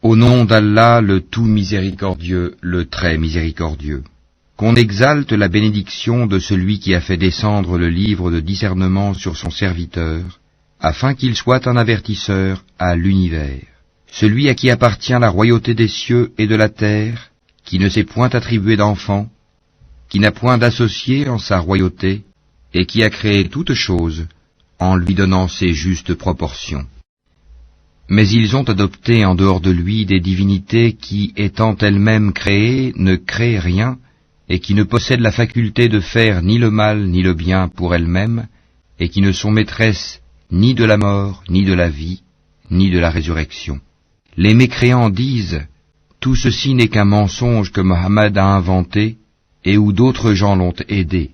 Au nom d'Allah, le tout miséricordieux, le très miséricordieux. Qu'on exalte la bénédiction de celui qui a fait descendre le livre de discernement sur son serviteur, afin qu'il soit un avertisseur à l'univers. Celui à qui appartient la royauté des cieux et de la terre, qui ne s'est point attribué d'enfant, qui n'a point d'associé en sa royauté, et qui a créé toutes choses, en lui donnant ses justes proportions. Mais ils ont adopté en dehors de lui des divinités qui, étant elles-mêmes créées, ne créent rien, et qui ne possèdent la faculté de faire ni le mal ni le bien pour elles-mêmes, et qui ne sont maîtresses ni de la mort, ni de la vie, ni de la résurrection. Les mécréants disent « Tout ceci n'est qu'un mensonge que Mohammed a inventé, et où d'autres gens l'ont aidé. »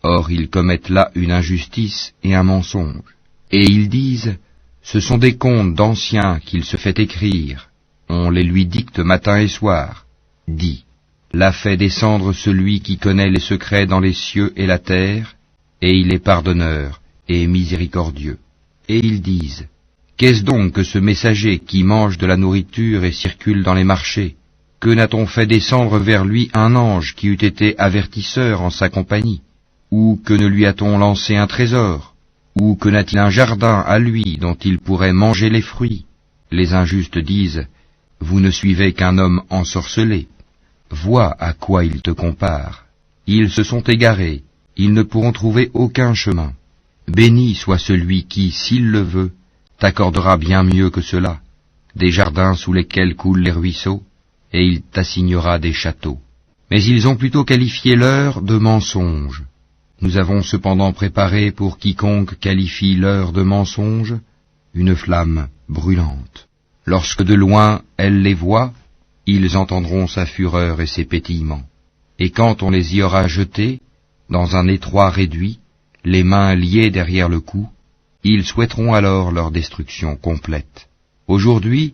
Or ils commettent là une injustice et un mensonge. Et ils disent « Ce sont des contes d'anciens qu'il se fait écrire. On les lui dicte matin et soir. » Dis, l'a fait descendre celui qui connaît les secrets dans les cieux et la terre, et il est pardonneur et miséricordieux. Et ils disent, qu'est-ce donc que ce messager qui mange de la nourriture et circule dans les marchés? Que n'a-t-on fait descendre vers lui un ange qui eût été avertisseur en sa compagnie? Ou que ne lui a-t-on lancé un trésor? Ou que n'a-t-il un jardin à lui dont il pourrait manger les fruits? Les injustes disent, vous ne suivez qu'un homme ensorcelé. Vois à quoi ils te comparent. Ils se sont égarés, ils ne pourront trouver aucun chemin. Béni soit celui qui, s'il le veut, t'accordera bien mieux que cela, des jardins sous lesquels coulent les ruisseaux, et il t'assignera des châteaux. Mais ils ont plutôt qualifié l'heure de mensonge. Nous avons cependant préparé pour quiconque qualifie l'heure de mensonge une flamme brûlante. Lorsque de loin elle les voit, ils entendront sa fureur et ses pétillements. Et quand on les y aura jetés, dans un étroit réduit, les mains liées derrière le cou, ils souhaiteront alors leur destruction complète. Aujourd'hui,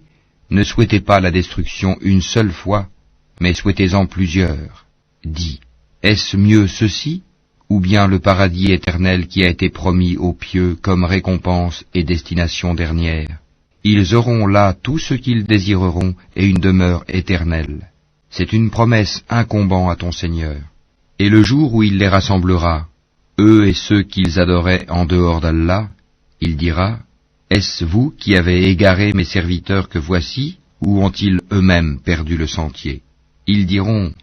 ne souhaitez pas la destruction une seule fois, mais souhaitez-en plusieurs. Dis, est-ce mieux ceci, ou bien le paradis éternel qui a été promis aux pieux comme récompense et destination dernière? Ils auront là tout ce qu'ils désireront et une demeure éternelle. C'est une promesse incombant à ton Seigneur. Et le jour où il les rassemblera, eux et ceux qu'ils adoraient en dehors d'Allah, il dira, est-ce vous qui avez égaré mes serviteurs que voici, ou ont-ils eux-mêmes perdu le sentier? Ils diront,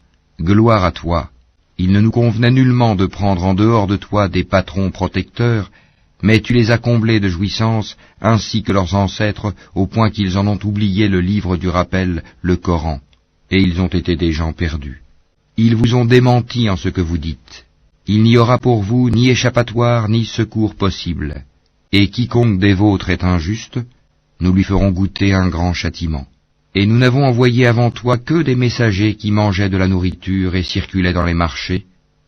gloire à toi. Il ne nous convenait nullement de prendre en dehors de toi des patrons protecteurs, mais tu les as comblés de jouissances, ainsi que leurs ancêtres, au point qu'ils en ont oublié le livre du rappel, le Coran, et ils ont été des gens perdus. Ils vous ont démenti en ce que vous dites. Il n'y aura pour vous ni échappatoire ni secours possible, et quiconque des vôtres est injuste, nous lui ferons goûter un grand châtiment. Et nous n'avons envoyé avant toi que des messagers qui mangeaient de la nourriture et circulaient dans les marchés,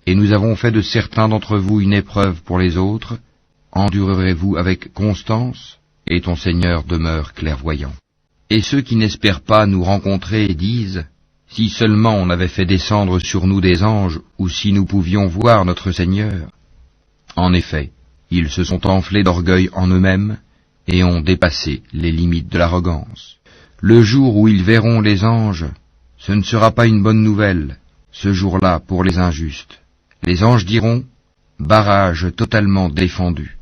et nous avons fait de certains d'entre vous une épreuve pour les autres. Endurerez-vous avec constance, et ton Seigneur demeure clairvoyant. Et ceux qui n'espèrent pas nous rencontrer disent, si seulement on avait fait descendre sur nous des anges, ou si nous pouvions voir notre Seigneur. En effet, ils se sont enflés d'orgueil en eux-mêmes, et ont dépassé les limites de l'arrogance. Le jour où ils verront les anges, ce ne sera pas une bonne nouvelle, ce jour-là pour les injustes. Les anges diront, barrage totalement défendu.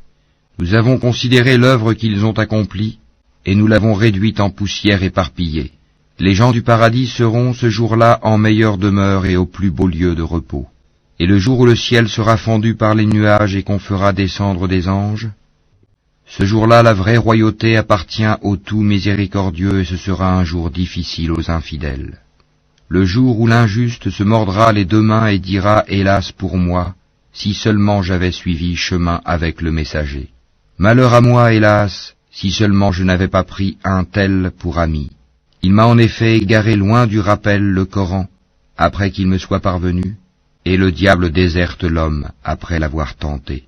Nous avons considéré l'œuvre qu'ils ont accomplie, et nous l'avons réduite en poussière éparpillée. Les gens du paradis seront ce jour-là en meilleure demeure et au plus beau lieu de repos. Et le jour où le ciel sera fendu par les nuages et qu'on fera descendre des anges, ce jour-là, la vraie royauté appartient au tout miséricordieux et ce sera un jour difficile aux infidèles. Le jour où l'injuste se mordra les deux mains et dira « Hélas pour moi, si seulement j'avais suivi chemin avec le messager. Malheur à moi, hélas, si seulement je n'avais pas pris un tel pour ami. Il m'a en effet égaré loin du rappel le Coran, après qu'il me soit parvenu, et le diable déserte l'homme après l'avoir tenté.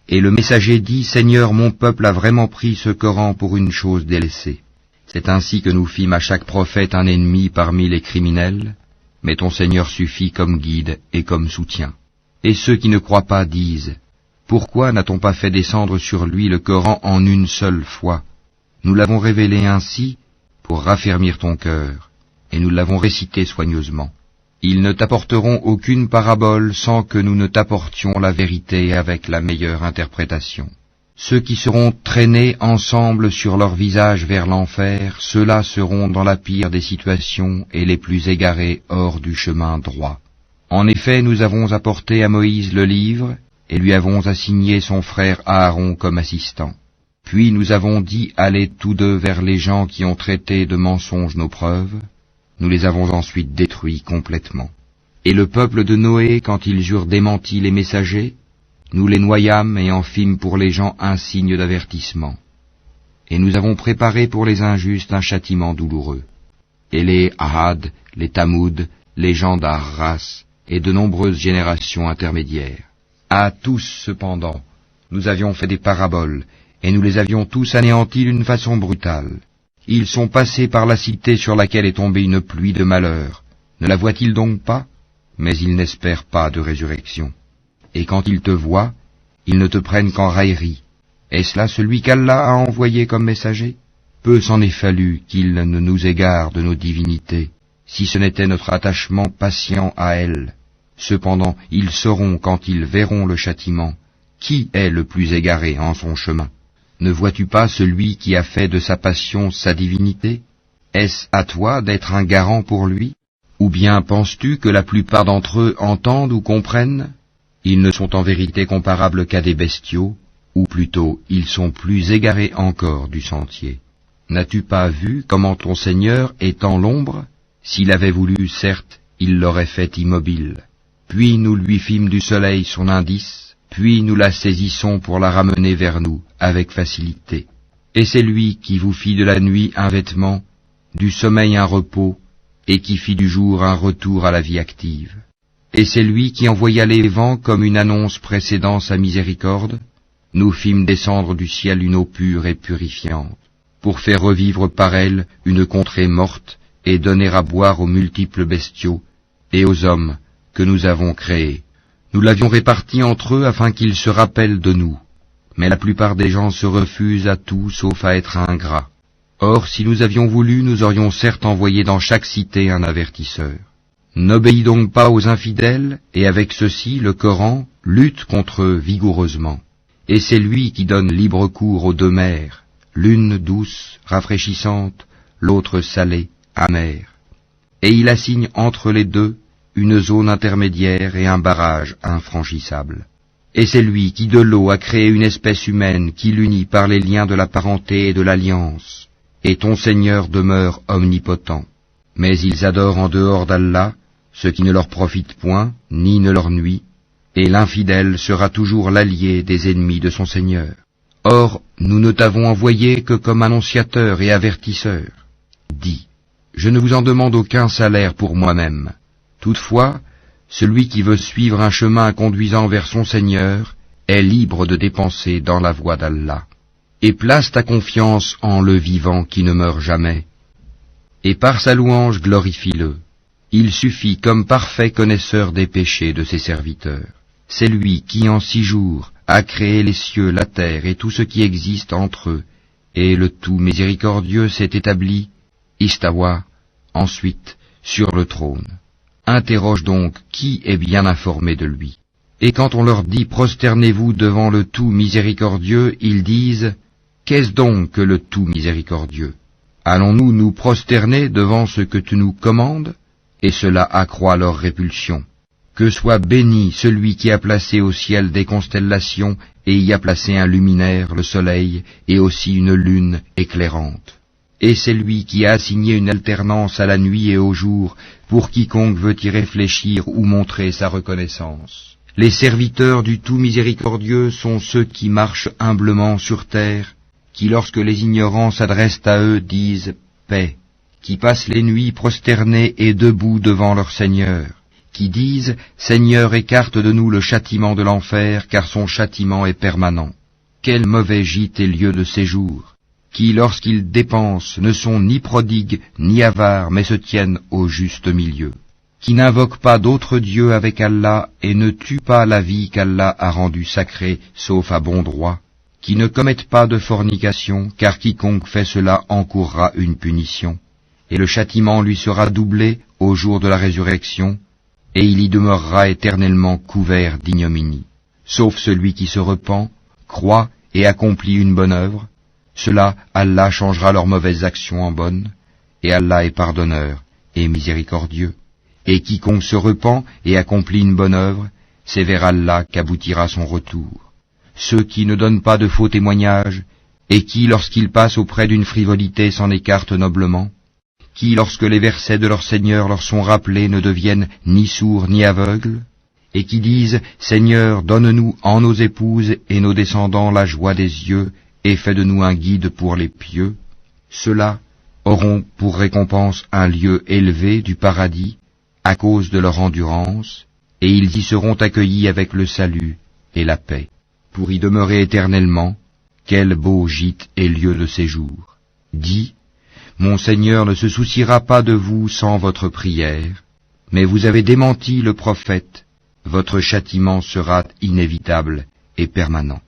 Et le messager dit, Seigneur, mon peuple a vraiment pris ce Coran pour une chose délaissée. C'est ainsi que nous fîmes à chaque prophète un ennemi parmi les criminels, mais ton Seigneur suffit comme guide et comme soutien. Et ceux qui ne croient pas disent, pourquoi n'a-t-on pas fait descendre sur lui le Coran en une seule fois? Nous l'avons révélé ainsi, pour raffermir ton cœur, et nous l'avons récité soigneusement. Ils ne t'apporteront aucune parabole sans que nous ne t'apportions la vérité avec la meilleure interprétation. Ceux qui seront traînés ensemble sur leur visage vers l'enfer, ceux-là seront dans la pire des situations et les plus égarés hors du chemin droit. En effet, nous avons apporté à Moïse le livre, et lui avons assigné son frère Aaron comme assistant. Puis nous avons dit, allez tous deux vers les gens qui ont traité de mensonges nos preuves. Nous les avons ensuite détruits complètement. Et le peuple de Noé, quand ils eurent démenti les messagers, nous les noyâmes et en fîmes pour les gens un signe d'avertissement. Et nous avons préparé pour les injustes un châtiment douloureux. Et les Ahad, les Tamoud, les gens d'Arras, et de nombreuses générations intermédiaires. À tous, cependant, nous avions fait des paraboles, et nous les avions tous anéantis d'une façon brutale. Ils sont passés par la cité sur laquelle est tombée une pluie de malheur. Ne la voient-ils donc pas? Mais ils n'espèrent pas de résurrection. Et quand ils te voient, ils ne te prennent qu'en raillerie. Est-ce là celui qu'Allah a envoyé comme messager? Peu s'en est fallu qu'il ne nous égare de nos divinités, si ce n'était notre attachement patient à elles. Cependant, ils sauront quand ils verront le châtiment, qui est le plus égaré en son chemin. Ne vois-tu pas celui qui a fait de sa passion sa divinité? Est-ce à toi d'être un garant pour lui? Ou bien penses-tu que la plupart d'entre eux entendent ou comprennent? Ils ne sont en vérité comparables qu'à des bestiaux, ou plutôt ils sont plus égarés encore du sentier. N'as-tu pas vu comment ton Seigneur est en l'ombre? S'il avait voulu, certes, il l'aurait fait immobile. Puis nous lui fîmes du soleil son indice, puis nous la saisissons pour la ramener vers nous, avec facilité. Et c'est lui qui vous fit de la nuit un vêtement, du sommeil un repos, et qui fit du jour un retour à la vie active. Et c'est lui qui envoya les vents comme une annonce précédant sa miséricorde. Nous fîmes descendre du ciel une eau pure et purifiante, pour faire revivre par elle une contrée morte, et donner à boire aux multiples bestiaux, et aux hommes que nous avons créés. Nous l'avions réparti entre eux afin qu'ils se rappellent de nous. Mais la plupart des gens se refusent à tout sauf à être ingrats. Or, si nous avions voulu, nous aurions certes envoyé dans chaque cité un avertisseur. N'obéis donc pas aux infidèles, et avec ceci, le Coran lutte contre eux vigoureusement. Et c'est lui qui donne libre cours aux deux mers, l'une douce, rafraîchissante, l'autre salée, amère. Et il assigne entre les deux une zone intermédiaire et un barrage infranchissable. Et c'est lui qui de l'eau a créé une espèce humaine qui l'unit par les liens de la parenté et de l'alliance. Et ton Seigneur demeure omnipotent. Mais ils adorent en dehors d'Allah ce qui ne leur profite point, ni ne leur nuit, et l'infidèle sera toujours l'allié des ennemis de son Seigneur. Or, nous ne t'avons envoyé que comme annonciateur et avertisseur. Dis, je ne vous en demande aucun salaire pour moi-même. Toutefois, celui qui veut suivre un chemin conduisant vers son Seigneur est libre de dépenser dans la voie d'Allah. Et place ta confiance en le vivant qui ne meurt jamais. Et par sa louange glorifie-le. Il suffit comme parfait connaisseur des péchés de ses serviteurs. C'est lui qui en 6 jours a créé les cieux, la terre et tout ce qui existe entre eux, et le tout miséricordieux s'est établi, istawa, ensuite, sur le trône. Interroge donc qui est bien informé de lui. Et quand on leur dit prosternez-vous devant le tout miséricordieux, ils disent qu'est-ce donc que le tout miséricordieux? Allons-nous nous prosterner devant ce que tu nous commandes? Et cela accroît leur répulsion. Que soit béni celui qui a placé au ciel des constellations et y a placé un luminaire, le soleil, et aussi une lune éclairante. Et c'est lui qui a assigné une alternance à la nuit et au jour pour quiconque veut y réfléchir ou montrer sa reconnaissance. Les serviteurs du tout miséricordieux sont ceux qui marchent humblement sur terre, qui lorsque les ignorants s'adressent à eux disent « paix », qui passent les nuits prosternés et debout devant leur Seigneur, qui disent « Seigneur, écarte de nous le châtiment de l'enfer, car son châtiment est permanent. Quel mauvais gîte et lieu de séjour !» qui, lorsqu'ils dépensent, ne sont ni prodigues ni avares, mais se tiennent au juste milieu, qui n'invoquent pas d'autre Dieu avec Allah et ne tuent pas la vie qu'Allah a rendue sacrée, sauf à bon droit, qui ne commettent pas de fornication, car quiconque fait cela encourra une punition, et le châtiment lui sera doublé au jour de la résurrection, et il y demeurera éternellement couvert d'ignominie. Sauf celui qui se repent, croit et accomplit une bonne œuvre, cela Allah changera leurs mauvaises actions en bonnes, et Allah est pardonneur et miséricordieux. Et quiconque se repent et accomplit une bonne œuvre, c'est vers Allah qu'aboutira son retour. Ceux qui ne donnent pas de faux témoignages, et qui, lorsqu'ils passent auprès d'une frivolité, s'en écartent noblement, qui, lorsque les versets de leur Seigneur leur sont rappelés, ne deviennent ni sourds ni aveugles, et qui disent « Seigneur, donne-nous en nos épouses et nos descendants la joie des yeux, et fais de nous un guide pour les pieux », ceux-là auront pour récompense un lieu élevé du paradis, à cause de leur endurance, et ils y seront accueillis avec le salut et la paix. Pour y demeurer éternellement, quel beau gîte et lieu de séjour. Dis, mon Seigneur ne se souciera pas de vous sans votre prière, mais vous avez démenti le prophète, votre châtiment sera inévitable et permanent.